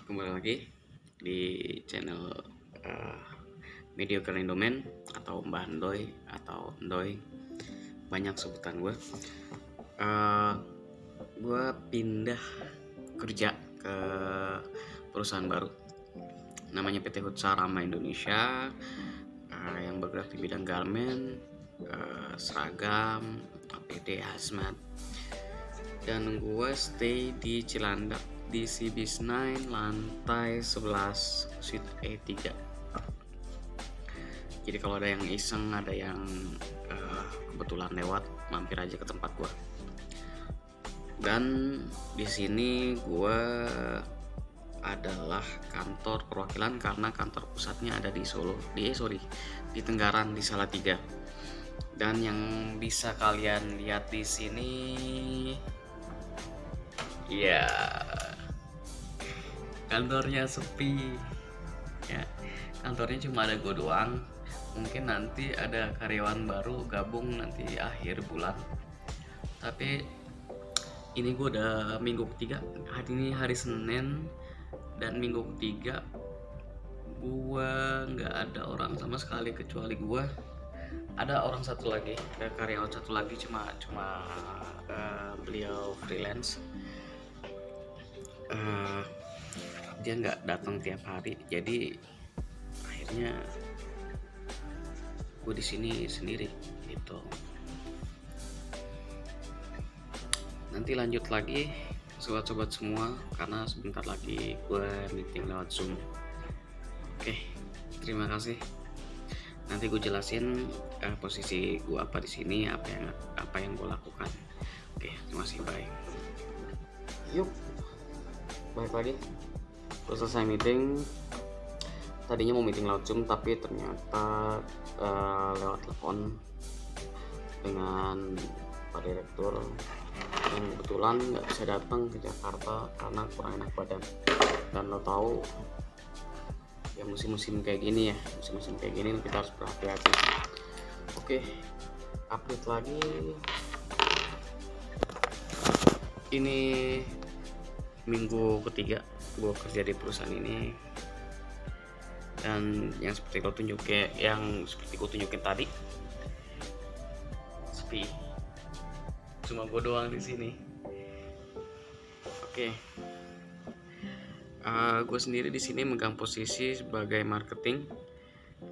Kembali lagi di channel uh, Mediocre Indomain atau Mbah Ndoy atau Ndoy, banyak sebutan gue. Gue pindah kerja ke perusahaan baru namanya PT Hutsarama Indonesia, yang bergerak di bidang garment, seragam, APD, hazmat. Dan gue stay di Cilandak di CB9 lantai 11 suite E3. Jadi kalau ada yang iseng, ada yang kebetulan lewat, mampir aja ke tempat gue. Dan di sini gue adalah kantor perwakilan karena kantor pusatnya ada di Solo, di Tenggaran, di Salatiga. Dan yang bisa kalian lihat di sini, ya, kantornya sepi. Ya, kantornya cuma ada gue doang. Mungkin nanti ada karyawan baru gabung nanti akhir bulan. Tapi ini gue udah minggu ketiga. Hari ini hari Senin dan minggu ketiga gue nggak ada orang sama sekali kecuali gue. Ada orang satu lagi, ada karyawan satu lagi, cuma beliau freelance. Dia nggak datang tiap hari, jadi akhirnya gue di sini sendiri gitu. Nanti lanjut lagi sobat-sobat semua, karena sebentar lagi gue meeting lewat Zoom. Oke, terima kasih. Nanti gue jelasin posisi gue apa di sini, apa yang gue lakukan. Oke, terima kasih, bye. Yuk, balik lagi. Terus selesai meeting, tadinya mau meeting lewat Zoom tapi ternyata lewat telepon dengan Pak Direktur yang kebetulan nggak bisa datang ke Jakarta karena kurang enak badan. Dan lo tahu ya, musim-musim kayak gini kita harus berhati-hati. Oke, update lagi. Ini minggu ketiga gue kerja di perusahaan ini, dan yang seperti gue tunjukin tadi, sepi, cuma gue doang di sini. Oke. Gue sendiri di sini megang posisi sebagai marketing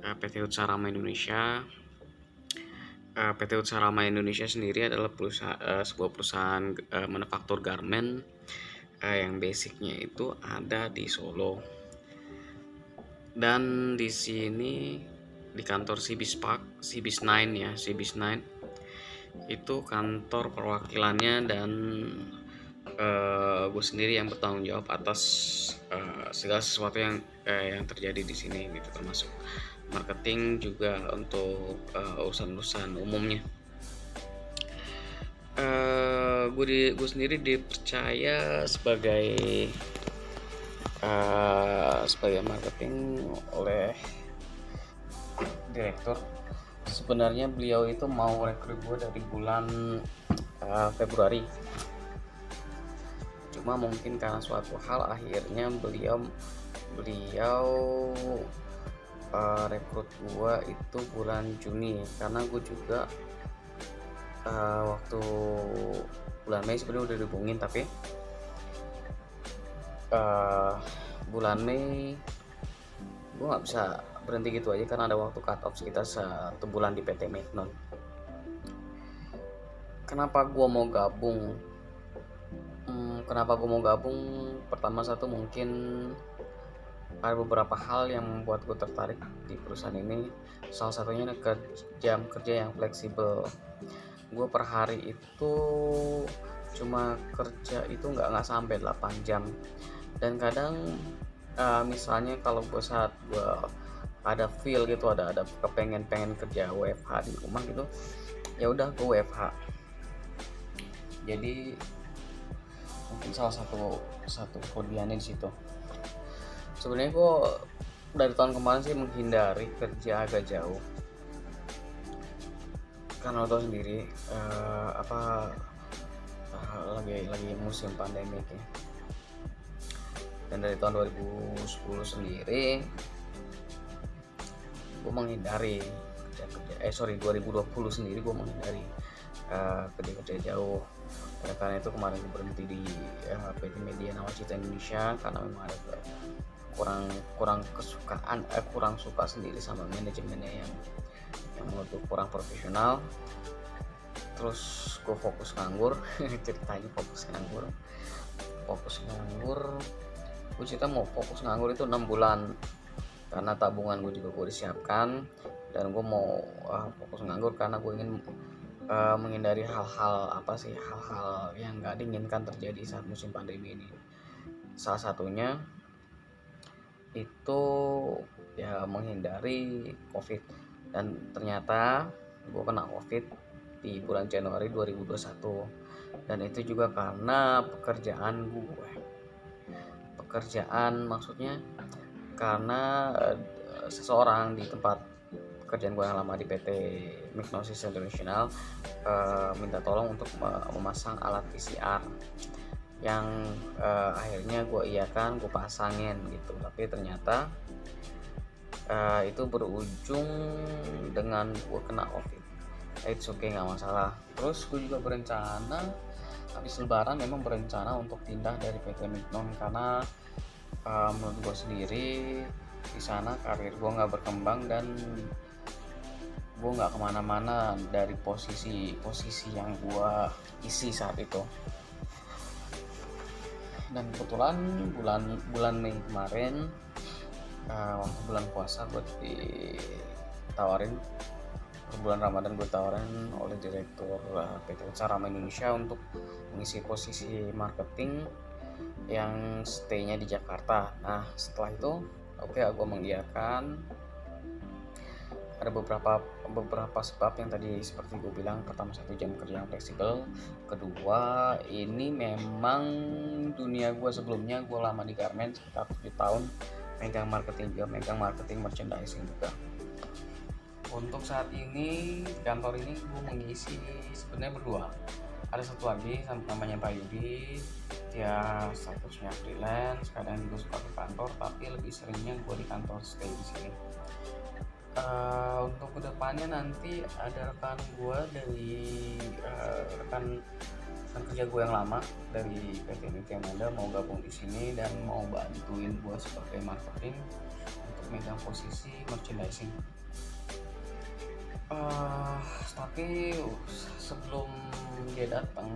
PT Hutsarama Indonesia. PT Hutsarama Indonesia sendiri adalah sebuah perusahaan manufaktur garment yang basicnya itu ada di Solo. Dan di sini di kantor CB9 ya, CB9 itu kantor perwakilannya, dan gue sendiri yang bertanggung jawab atas segala sesuatu yang terjadi di sini gitu, termasuk marketing juga untuk urusan-urusan umumnya. Gue sendiri dipercaya sebagai marketing oleh direktur. Sebenarnya beliau itu mau rekrut gue dari bulan Februari, cuma mungkin karena suatu hal akhirnya beliau rekrut gue itu bulan Juni, karena gue juga waktu bulan Mei sebenarnya udah dihubungin, tapi bulan Mei gue nggak bisa berhenti gitu aja karena ada waktu cut off sekitar 1 bulan di PT Magnon. Kenapa gue mau gabung? Pertama, satu, mungkin ada beberapa hal yang membuat gue tertarik di perusahaan ini. Salah satunya jam kerja yang fleksibel. Gue per hari itu cuma kerja itu nggak sampai 8 jam. Dan kadang misalnya kalau saat gue ada feel gitu, ada kepengen kerja WFH di rumah gitu, ya udah gue WFH. Jadi mungkin salah satu kelebihannya di situ. Sebenarnya gue dari tahun kemarin sih menghindari kerja agak jauh, karena lo tau sendiri lagi musim pandemi ya. Dan dari tahun 2010 sendiri gue menghindari 2020 sendiri gue menghindari kerja jauh. Oleh karena itu kemarin gue berhenti di PT Media Nawacita Indonesia karena memang ada kurang suka sendiri sama manajemennya yang menurut gue kurang profesional. Terus gue fokus nganggur ceritanya fokus nganggur gue cerita mau fokus nganggur itu 6 bulan karena tabungan gue juga gue disiapkan, dan gue mau fokus nganggur karena gue ingin menghindari hal-hal yang gak diinginkan terjadi saat musim pandemi ini. Salah satunya itu ya menghindari COVID, dan ternyata gue kena COVID di bulan Januari 2021, dan itu juga karena maksudnya karena seseorang di tempat pekerjaan gue yang lama di PT Micnosis International minta tolong untuk memasang alat PCR yang akhirnya gue iakan, gue pasangin gitu, tapi ternyata itu berujung dengan gue kena COVID. It's okay, nggak masalah. Terus gue juga berencana habis lebaran memang berencana untuk pindah dari PT Micnon karena menurut gue sendiri di sana karir gue nggak berkembang dan gue nggak kemana-mana dari posisi yang gue isi saat itu. Dan kebetulan bulan Mei kemarin waktu bulan puasa gue ditawarin, bulan Ramadan gue tawarin oleh direktur PT Carama Indonesia untuk mengisi posisi marketing yang stay-nya di Jakarta. Nah setelah itu gue mengiyakan. Ada beberapa sebab yang tadi seperti gue bilang. Pertama, 1 jam kerja yang fleksibel. Kedua, ini memang dunia gue sebelumnya. Gue lama di garment sekitar 7 tahun, megang marketing merchandising juga. Untuk saat ini di kantor ini gue mengisi sebenarnya berdua. Ada satu lagi namanya Pak Yudi, dia statusnya freelance, kadang juga suka ke kantor, tapi lebih seringnya gue di kantor, stay di sini. Untuk kedepannya nanti ada rekan gue dari rekan kerja gue yang lama dari PT Mitiamanda mau gabung di sini dan mau bantuin gue sebagai marketing untuk megang posisi merchandising. Tapi sebelum dia datang,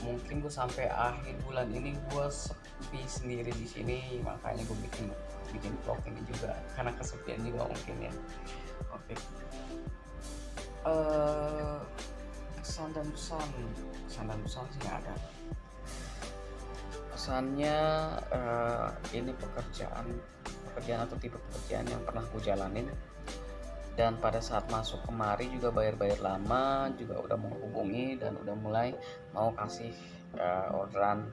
mungkin gue sampai akhir bulan ini gue sepi sendiri di sini, makanya gue bikin vlog ini juga karena kesepian juga mungkin ya. Oke. Kesan dan pesan sih nggak ada. Pesannya ini pekerjaan atau tipe pekerjaan yang pernah gue jalanin, dan pada saat masuk kemari juga bayar lama juga udah menghubungi dan udah mulai mau kasih orderan,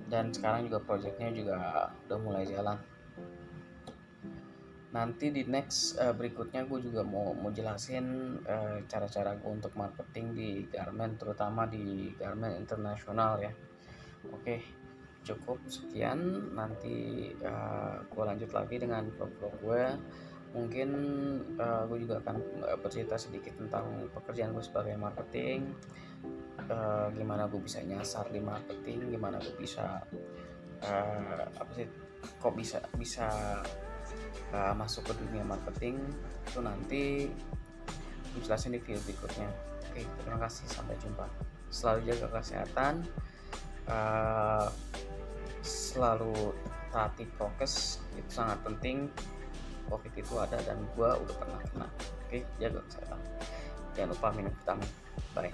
dan sekarang juga projectnya juga udah mulai jalan. Nanti di next berikutnya gue juga mau jelasin cara-cara gue untuk marketing di garment, terutama di garment internasional ya. Oke, cukup sekian. Nanti gue lanjut lagi dengan vlog gue. Mungkin gue juga akan bercerita sedikit tentang pekerjaan gue sebagai marketing, gimana gue bisa nyasar di marketing, gimana gue bisa kok bisa masuk ke dunia marketing. Itu nanti gue jelasin di video berikutnya. Oke, terima kasih, sampai jumpa. Selalu jaga kesehatan, selalu taati prokes, itu sangat penting. COVID itu ada dan gue udah pernah kena. Oke, jaga kesehatan, jangan lupa minum vitamin. Bye.